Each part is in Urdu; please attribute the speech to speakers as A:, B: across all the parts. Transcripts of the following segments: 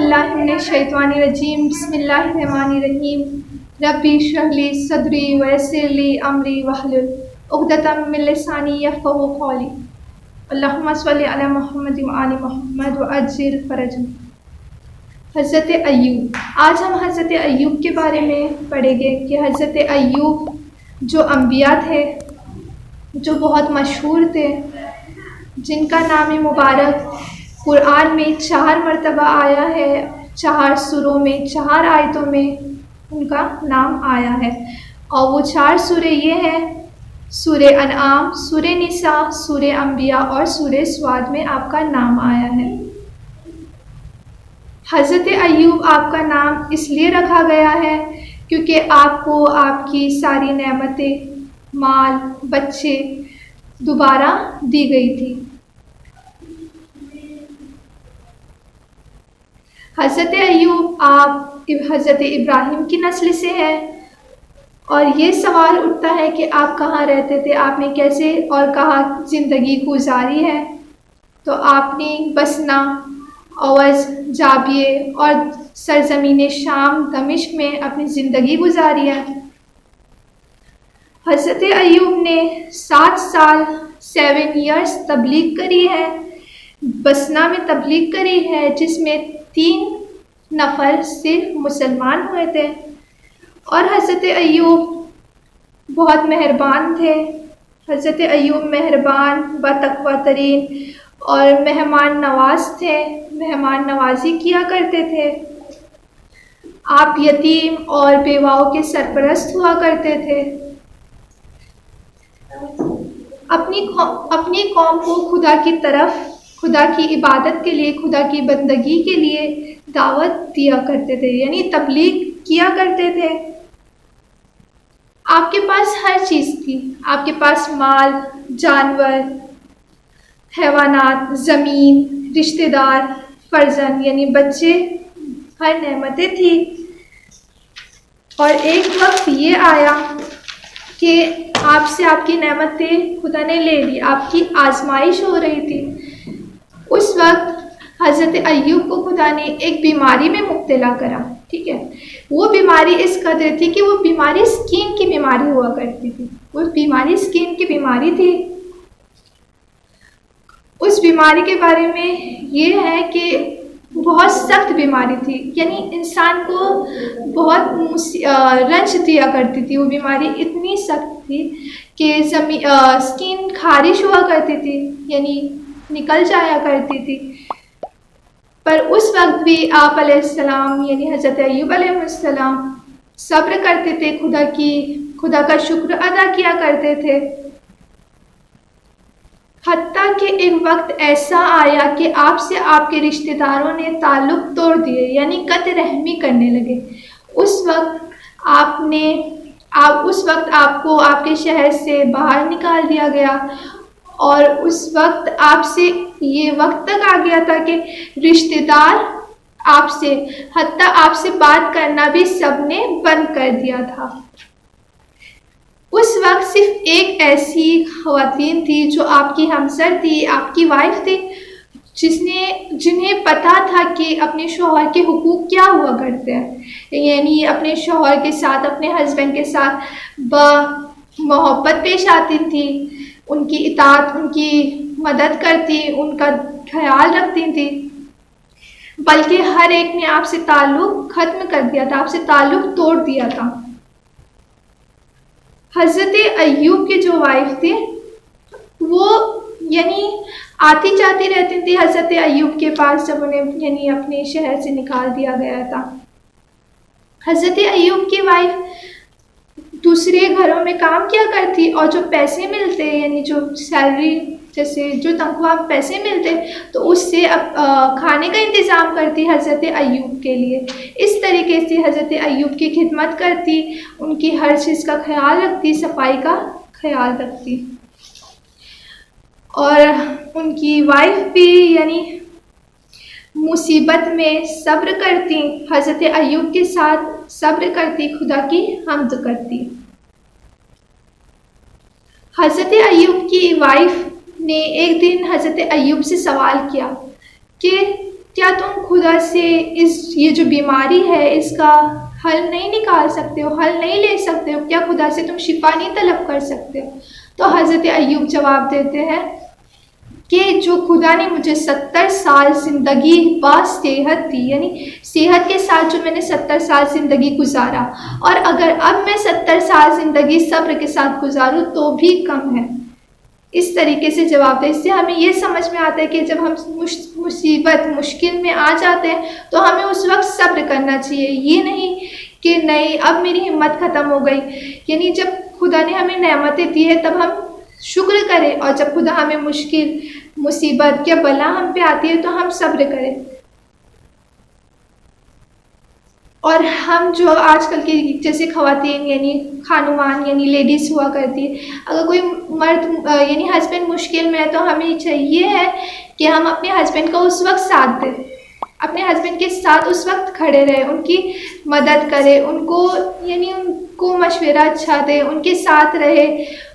A: باللہ من الشیطان الرجیم بسم اللہ الرحمن الرحیم ربی اشرح لی صدری ویسر لی امری واحلل عقدۃ من لسانی یفقہوا قولی اللہم صلی علی محمد وآل محمد وعجل فرجہ۔ حضرت ایوب، آج ہم حضرت ایوب کے بارے میں پڑھیں گے کہ حضرت ایوب جو انبیاء تھے، جو بہت مشہور تھے، جن کا نام مبارک قرآن میں 4 مرتبہ آیا ہے، 4 سوروں میں، 4 آیتوں میں ان کا نام آیا ہے، اور وہ 4 سورے یہ ہیں: سورہ انعام، سورہ نساء، سورہ انبیاء اور سورہ سواد میں آپ کا نام آیا ہے۔ حضرت ایوب آپ کا نام اس لیے رکھا گیا ہے کیونکہ آپ کو آپ کی ساری نعمتیں، مال، بچے دوبارہ دی گئی تھی۔ حضرت ایوب آپ حضرت ابراہیم کی نسل سے ہیں، اور یہ سوال اٹھتا ہے کہ آپ کہاں رہتے تھے، آپ نے کیسے اور کہاں زندگی گزاری ہے؟ تو آپ نے بسنا، اوز، جابیے اور سرزمین شام دمشق میں اپنی زندگی گزاری ہے۔ حضرت ایوب نے 7 سال 7 ایئرس تبلیغ کری ہے، بسنا میں تبلیغ کری ہے، جس میں 3 نفر صرف مسلمان ہوئے تھے، اور حضرت ایوب بہت مہربان تھے۔ حضرت ایوب مہربان، باتقویٰ ترین اور مہمان نواز تھے، مہمان نوازی کیا کرتے تھے۔ آپ یتیم اور بیواؤں کے سرپرست ہوا کرتے تھے۔ اپنی قوم کو خدا کی طرف، خدا کی عبادت کے لیے، خدا کی بندگی کے لیے دعوت دیا کرتے تھے، یعنی تبلیغ کیا کرتے تھے۔ آپ کے پاس ہر چیز تھی، آپ کے پاس مال، جانور، حیوانات، زمین، رشتہ دار، فرزند یعنی بچے، ہر نعمتیں تھی۔ اور ایک وقت یہ آیا کہ آپ سے آپ کی نعمتیں خدا نے لے لی، آپ کی آزمائش ہو رہی تھی۔ اس وقت حضرت ایوب کو خدا نے ایک بیماری میں مبتلا کرا، ٹھیک ہے؟ وہ بیماری اس قدر تھی کہ وہ بیماری سکین کی بیماری ہوا کرتی تھی، وہ بیماری سکین کی بیماری تھی۔ اس بیماری کے بارے میں یہ ہے کہ بہت سخت بیماری تھی، یعنی انسان کو بہت رنج دیا کرتی تھی۔ وہ بیماری اتنی سخت تھی کہ سکین خارش ہوا کرتی تھی، یعنی نکل جایا کرتی تھی۔ پر اس وقت بھی آپ علیہ السلام یعنی حضرت ایوب علیہ السلام صبر کرتے تھے، خدا کا شکر ادا کیا کرتے تھے، حتیٰ کہ ایک وقت ایسا آیا کہ آپ سے آپ کے رشتہ داروں نے تعلق توڑ دیے، یعنی قطع رحمی کرنے لگے۔ اس وقت آپ کو آپ کے شہر سے باہر نکال دیا گیا، اور اس وقت آپ سے یہ وقت تک آ گیا تھا کہ رشتہ دار آپ سے، حتیٰ آپ سے بات کرنا بھی سب نے بند کر دیا تھا۔ اس وقت صرف ایک ایسی خواتین تھی جو آپ کی ہمسر تھی، آپ کی وائف تھی، جنہیں پتہ تھا کہ اپنے شوہر کے حقوق کیا ہوا کرتے ہیں، یعنی اپنے شوہر کے ساتھ، اپنے ہسبینڈ کے ساتھ محبت پیش آتی تھی، ان کی اطاعت، ان کی مدد کرتی، ان کا خیال رکھتی تھی، بلکہ ہر ایک نے آپ سے تعلق ختم کر دیا تھا، آپ سے تعلق توڑ دیا تھا۔ حضرت ایوب کی جو وائف تھی وہ یعنی آتی جاتی رہتی تھی حضرت ایوب کے پاس، جب انہیں یعنی اپنے شہر سے نکال دیا گیا تھا۔ حضرت ایوب کی وائف دوسرے گھروں میں کام کیا کرتی، اور جو پیسے ملتے، یعنی جو سیلری، جیسے جو تنخواہ پیسے ملتے، تو اس سے کھانے کا انتظام کرتی حضرت ایوب کے لیے۔ اس طریقے سے حضرت ایوب کی خدمت کرتی، ان کی ہر چیز کا خیال رکھتی، صفائی کا خیال رکھتی، اور ان کی وائف بھی یعنی مصیبت میں صبر کرتی، حضرت ایوب کے ساتھ صبر کرتی، خدا کی حمد کرتی۔ حضرت ایوب کی وائف نے ایک دن حضرت ایوب سے سوال کیا کہ کیا تم خدا سے یہ جو بیماری ہے اس کا حل نہیں نکال سکتے ہو، حل نہیں لے سکتے ہو؟ کیا خدا سے تم شفا نہیں طلب کر سکتے ہو؟ تو حضرت ایوب جواب دیتے ہیں کہ جو خدا نے مجھے 70 سال زندگی با صحت دی، یعنی صحت کے ساتھ جو میں نے 70 سال زندگی گزارا، اور اگر اب میں 70 سال زندگی صبر کے ساتھ گزاروں تو بھی کم ہے۔ اس طریقے سے جواب دے، اس سے ہمیں یہ سمجھ میں آتا ہے کہ جب ہم مصیبت مشکل میں آ جاتے ہیں تو ہمیں اس وقت صبر کرنا چاہیے، یہ نہیں کہ نہیں اب میری ہمت ختم ہو گئی۔ یعنی جب خدا نے ہمیں نعمتیں دی ہے تب ہم شکر کریں، اور جب خدا ہمیں مشکل مصیبت یا بلا ہم پہ آتی ہے تو ہم صبر کریں۔ اور ہم جو آج کل کی جیسے خواتین یعنی خانومان یعنی لیڈیز ہوا کرتی ہے، اگر کوئی مرد یعنی ہسبینڈ مشکل میں ہے تو ہمیں چاہیے ہے کہ ہم اپنے ہسبینڈ کو اس وقت ساتھ دیں، اپنے ہسبینڈ کے ساتھ اس وقت کھڑے رہیں، ان کی مدد کریں، ان کو مشورہ اچھا دیں، ان کے ساتھ رہے،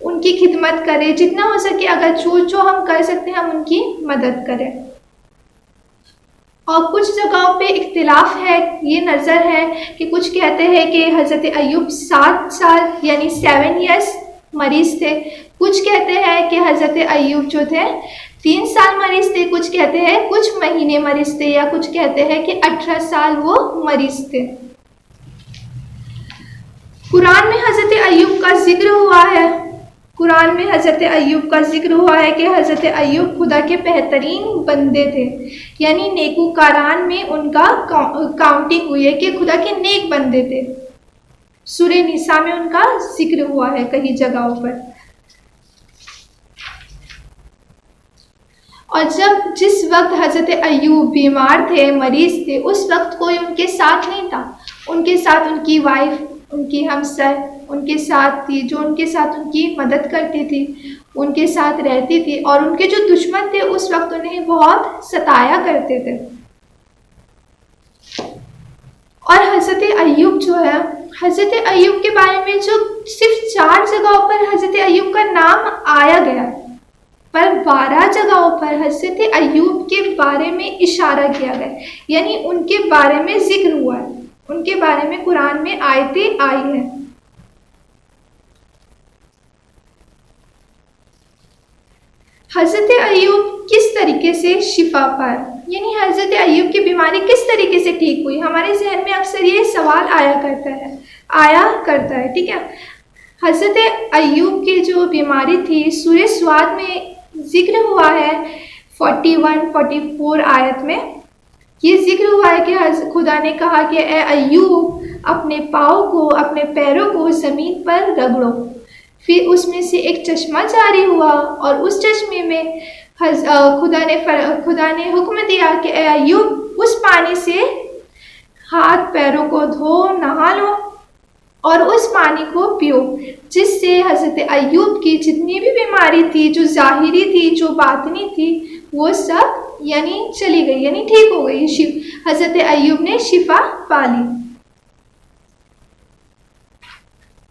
A: ان کی خدمت کریں، جتنا ہو سکے اگر جو ہم کر سکتے ہیں ہم ان کی مدد کریں۔ اور کچھ جگہوں پہ اختلاف ہے، یہ نظر ہے کہ کچھ کہتے ہیں کہ حضرت ایوب 7 سال یعنی 7 ایئرس مریض تھے، کچھ کہتے ہیں کہ حضرت ایوب جو تھے 3 سال مریض تھے، کچھ کہتے ہیں کچھ مہینے مریض تھے، یا کچھ کہتے ہیں کہ 18 سال وہ مریض تھے۔ قرآن میں حضرت ایوب کا ذکر ہوا ہے، قرآن میں حضرت ایوب کا ذکر ہوا ہے کہ حضرت ایوب خدا کے بہترین بندے تھے، یعنی نیکوکاران میں ان کا کاؤنٹنگ ہوئی ہے کہ خدا کے نیک بندے تھے۔ سورہ نساء میں ان کا ذکر ہوا ہے کئی جگہوں پر۔ اور جس وقت حضرت ایوب بیمار تھے، مریض تھے، اس وقت کوئی ان کے ساتھ نہیں تھا، ان کے ساتھ ان کی وائف، ان کی ہمسر ان کے ساتھ تھی، جو ان کے ساتھ ان کی مدد کرتی تھی، ان کے ساتھ رہتی تھی، اور ان کے جو دشمن تھے اس وقت انہیں بہت ستایا کرتے تھے۔ اور حضرت ایوب جو ہے، حضرت ایوب کے بارے میں جو صرف 4 جگہوں پر حضرت ایوب کا نام آیا گیا، پر 12 جگہوں پر حضرت ایوب کے بارے میں اشارہ کیا گیا، یعنی ان کے بارے میں ذکر ہوا ہے، ان کے بارے میں قرآن میں آیتیں آئی ہیں۔ حضرت ایوب کس طریقے سے شفا پائے، یعنی حضرت ایوب کی بیماری کس طریقے سے ٹھیک ہوئی؟ ہمارے ذہن میں اکثر یہ سوال آیا کرتا ہے، ٹھیک ہے۔ حضرت ایوب کی جو بیماری تھی سورہ سواد میں ذکر ہوا ہے 41-44 آیت میں، یہ ذکر ہوا ہے کہ خدا نے کہا کہ اے ایوب اپنے پاؤں کو، اپنے پیروں کو زمین پر رگڑو۔ پھر اس میں سے ایک چشمہ جاری ہوا، اور اس چشمے میں خدا نے حکم دیا کہ اے ایوب اس پانی سے ہاتھ پیروں کو دھو، نہا لو اور اس پانی کو پیو، جس سے حضرت ایوب کی جتنی بھی بیماری تھی، جو ظاہری تھی، جو باطنی تھی، وہ سب یعنی چلی گئی، یعنی ٹھیک ہو گئی، حضرت ایوب نے شفا پا لی۔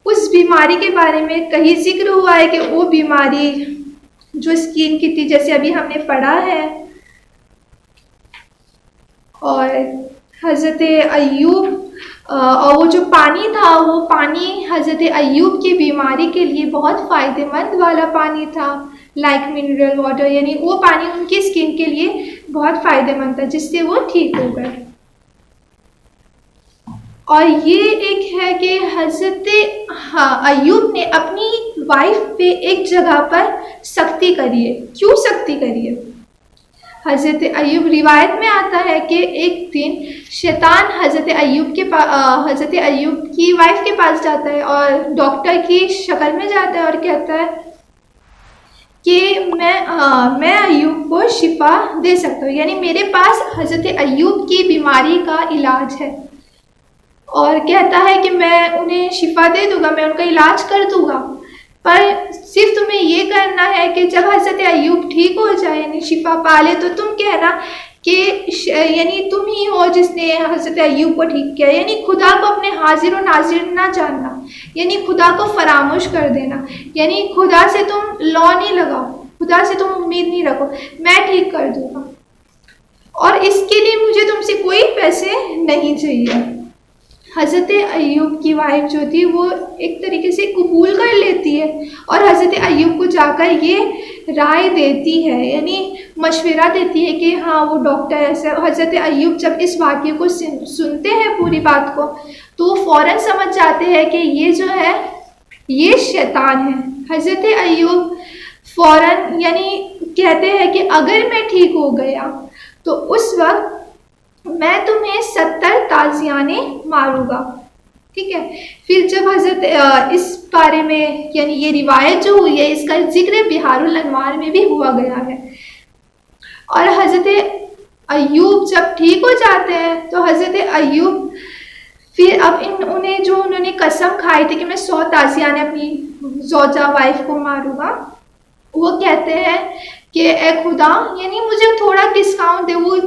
A: اس بیماری کے بارے میں کہیں ذکر ہوا ہے کہ وہ بیماری جو اسکن کی تھی، جیسے ابھی ہم نے پڑھا ہے، اور حضرت ایوب اور وہ جو پانی تھا، وہ پانی حضرت ایوب کی بیماری کے لیے بہت فائدہ مند والا پانی تھا، لائک منرل واٹر، یعنی وہ پانی ان کی اسکن کے لیے بہت فائدہ مند تھا، جس سے وہ ٹھیک ہو گئے۔ اور یہ ایک ہے کہ حضرت ایوب نے اپنی وائف پہ ایک جگہ پر سختی کری ہے۔ کیوں سختی کری ہے؟ حضرت ایوب روایت میں آتا ہے کہ ایک دن شیطان حضرت ایوب کی وائف کے پاس جاتا ہے، اور ڈاکٹر کی شکل میں جاتا ہے اور کہتا ہے کہ میں ایوب کو شفا دے سکتا ہوں، یعنی میرے پاس حضرت ایوب کی بیماری کا علاج ہے، اور کہتا ہے کہ میں انہیں شفا دے دوں گا، میں ان کا علاج کر دوں گا، پر صرف تمہیں یہ کرنا ہے کہ جب حضرت ایوب ٹھیک ہو جائے، یعنی شفا پا لے، تو تم کہنا کہ یعنی تم ہی ہو جس نے حضرت ایوب کو ٹھیک کیا، یعنی خدا کو اپنے حاضر و ناظر نہ جاننا، یعنی خدا کو فراموش کر دینا، یعنی خدا سے تم لو نہیں لگاؤ، خدا سے تم امید نہیں رکھو، میں ٹھیک کر دوں گا، اور اس کے لیے مجھے تم سے نہیں چاہیے۔ حضرت ایوب کی وائف جو تھی وہ ایک طریقے سے قبول کر لیتی ہے اور حضرت ایوب کو جا کر یہ رائے دیتی ہے، یعنی مشورہ دیتی ہے کہ ہاں وہ ڈاکٹر ہے۔ حضرت ایوب جب اس واقعے کو سنتے ہیں پوری بات کو تو وہ فوراً سمجھ جاتے ہیں کہ یہ جو ہے یہ شیطان ہے۔ حضرت ایوب فوراً یعنی کہتے ہیں کہ اگر میں ٹھیک ہو گیا تو اس وقت میں تمہیں 70 تازیانے ماروں گا، ٹھیک ہے۔ پھر جب حضرت اس بارے میں یعنی یہ روایت جو ہوئی ہے اس کا ذکر بہار الانوار میں بھی ہوا گیا ہے، اور حضرت ایوب جب ٹھیک ہو جاتے ہیں تو حضرت ایوب پھر اب انہوں نے قسم کھائی تھی کہ میں 100 تازیانے اپنی زوجہ وائف کو ماروں گا، وہ کہتے ہیں کہ اے خدا یعنی مجھے تھوڑا ڈسکاؤنٹ دے، وہ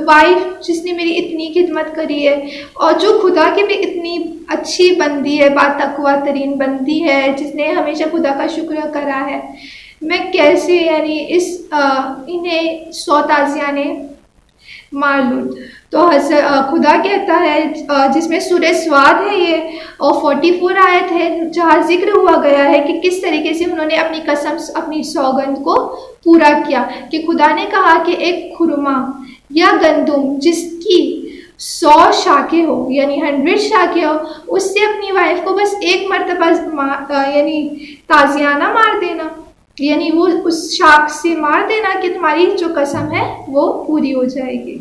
A: وائف جس نے میری اتنی خدمت کری ہے اور جو خدا کی بھی اتنی اچھی بندی ہے، با تقویٰ ترین بندی ہے، جس نے ہمیشہ خدا کا شکر کرا ہے، میں کیسے یعنی انہیں 100 تازیانے مار لوں۔ تو خدا کہتا ہے جس میں سورہ سواد ہے یہ اور 44 آیت ہے جہاں ذکر ہوا گیا ہے کہ کس طریقے سے انہوں نے اپنی قسم اپنی سوگند کو پورا کیا، کہ خدا نے کہا کہ ایک خرما یا گندم جس کی 100 شاخیں ہو یعنی 100 شاخیں ہو، اس سے اپنی وائف کو بس ایک مرتبہ یعنی تازیانہ مار دینا، یعنی وہ اس شاخ سے مار دینا کہ تمہاری جو قسم ہے وہ پوری ہو جائے گی۔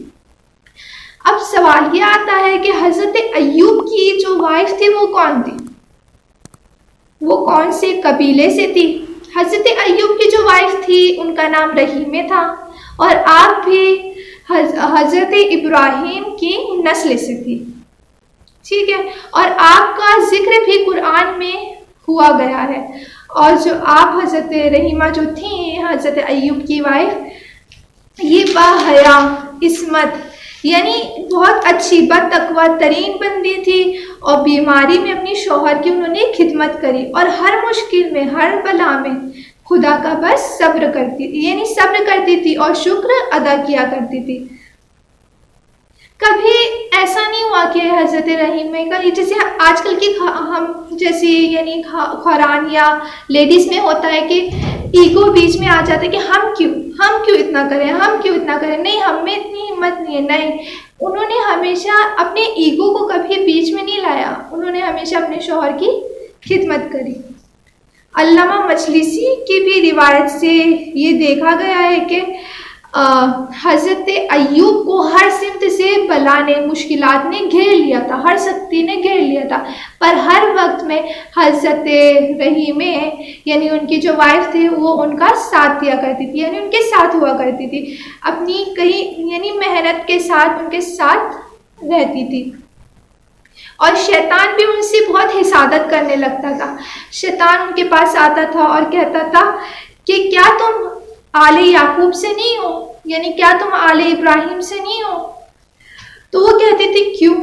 A: اب سوال یہ آتا ہے کہ حضرت ایوب کی جو وائف تھی وہ کون تھی، وہ کون سے قبیلے سے تھی؟ حضرت ایوب کی جو وائف تھی ان کا نام رحیمہ تھا، اور آپ بھی حضرت ابراہیم کی نسل سے تھی، ٹھیک ہے، اور آپ کا ذکر بھی قرآن میں ہوا گیا ہے، اور جو آپ حضرت رحیمہ جو تھیں حضرت ایوب کی وائف، یہ باحیا عصمت یعنی بہت اچھی بتقویٰ ترین بندی تھی، اور بیماری میں اپنی شوہر کی انہوں نے خدمت کری، اور ہر مشکل میں ہر بلا میں خدا کا بس صبر کرتی تھی، یعنی صبر کرتی تھی اور شکر ادا کیا کرتی تھی۔ کبھی ایسا نہیں ہوا کہ حضرت رحیمہ کا جیسے آج کل کی ہم جیسی یعنی خوران یا لیڈیز میں ہوتا ہے کہ ایگو بیچ میں آ جاتا ہے کہ ہم کیوں اتنا کریں، نہیں ہم میں اتنی ہمت نہیں ہے، نہیں، انہوں نے ہمیشہ اپنے ایگو کو کبھی بیچ میں نہیں لایا، انہوں نے ہمیشہ اپنے شوہر کی خدمت کری۔ علامہ مجلسی کی بھی روایت سے یہ دیکھا گیا ہے کہ حضرت ایوب کو ہر سمت سے بلا نے مشکلات نے گھیر لیا تھا، ہر سختی نے گھیر لیا تھا، پر ہر وقت میں حضرت رحیمہ یعنی ان کی جو وائف تھی وہ ان کا ساتھ دیا کرتی تھی، یعنی ان کے ساتھ ہوا کرتی تھی، اپنی کہیں یعنی محنت کے ساتھ ان کے ساتھ رہتی تھی۔ اور شیطان بھی ان سے بہت حسادت کرنے لگتا تھا، شیطان ان کے پاس آتا تھا اور کہتا تھا کہ کیا تم آل یعقوب سے نہیں ہو، یعنی کیا تم آل ابراہیم سے نہیں ہو؟ تو وہ کہتی تھی کیوں؟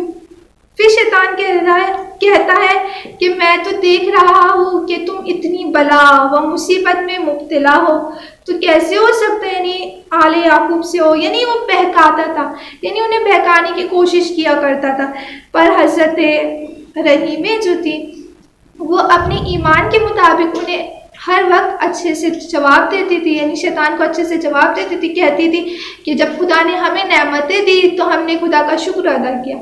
A: پھر شیطان کہتا ہے کہ میں تو دیکھ رہا ہوں کہ تم اتنی بلا و مصیبت میں مبتلا ہو، تو کیسے ہو سکتا ہے یعنی آل یعقوب سے ہو، یعنی وہ بہکاتا تھا، یعنی انہیں بہکانے کی کوشش کیا کرتا تھا، پر حضرت رحیمہ جو تھی وہ اپنے ایمان کے مطابق انہیں ہر وقت اچھے سے جواب دیتی تھی، یعنی شیطان کو اچھے سے جواب دیتی تھی، کہتی تھی کہ جب خدا نے ہمیں نعمتیں دی تو ہم نے خدا کا شکر ادا کیا،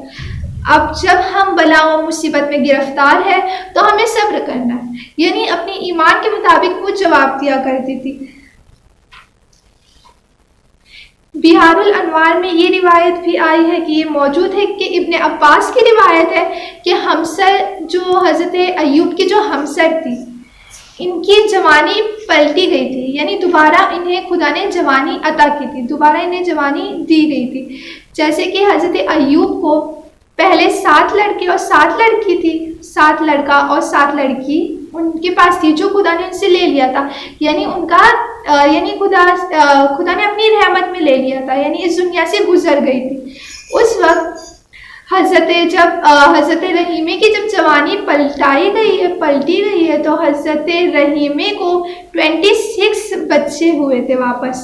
A: اب جب ہم بلا و مصیبت میں گرفتار ہے تو ہمیں صبر کرنا ہے، یعنی اپنے ایمان کے مطابق وہ جواب دیا کرتی تھی۔ بہار الانوار میں یہ روایت بھی آئی ہے کہ یہ موجود ہے کہ ابن عباس کی روایت ہے کہ ہمسر جو حضرت ایوب کی جو ہمسر تھی ان کی جوانی پلٹی گئی تھی، یعنی دوبارہ انہیں خدا نے جوانی عطا کی تھی، دوبارہ انہیں جوانی دی گئی تھی، جیسے کہ حضرت ایوب کو پہلے 7 لڑکے اور 7 لڑکی تھی، 7 لڑکا اور 7 لڑکی ان کے پاس تھی جو خدا نے ان سے لے لیا تھا، یعنی ان کا یعنی خدا نے اپنی رحمت میں لے لیا تھا، یعنی اس دنیا سے گزر گئی تھی۔ اس وقت حضرت رحیمہ کی جب جوانی پلٹی گئی ہے تو حضرت رحیمہ کو 26 بچے ہوئے تھے واپس،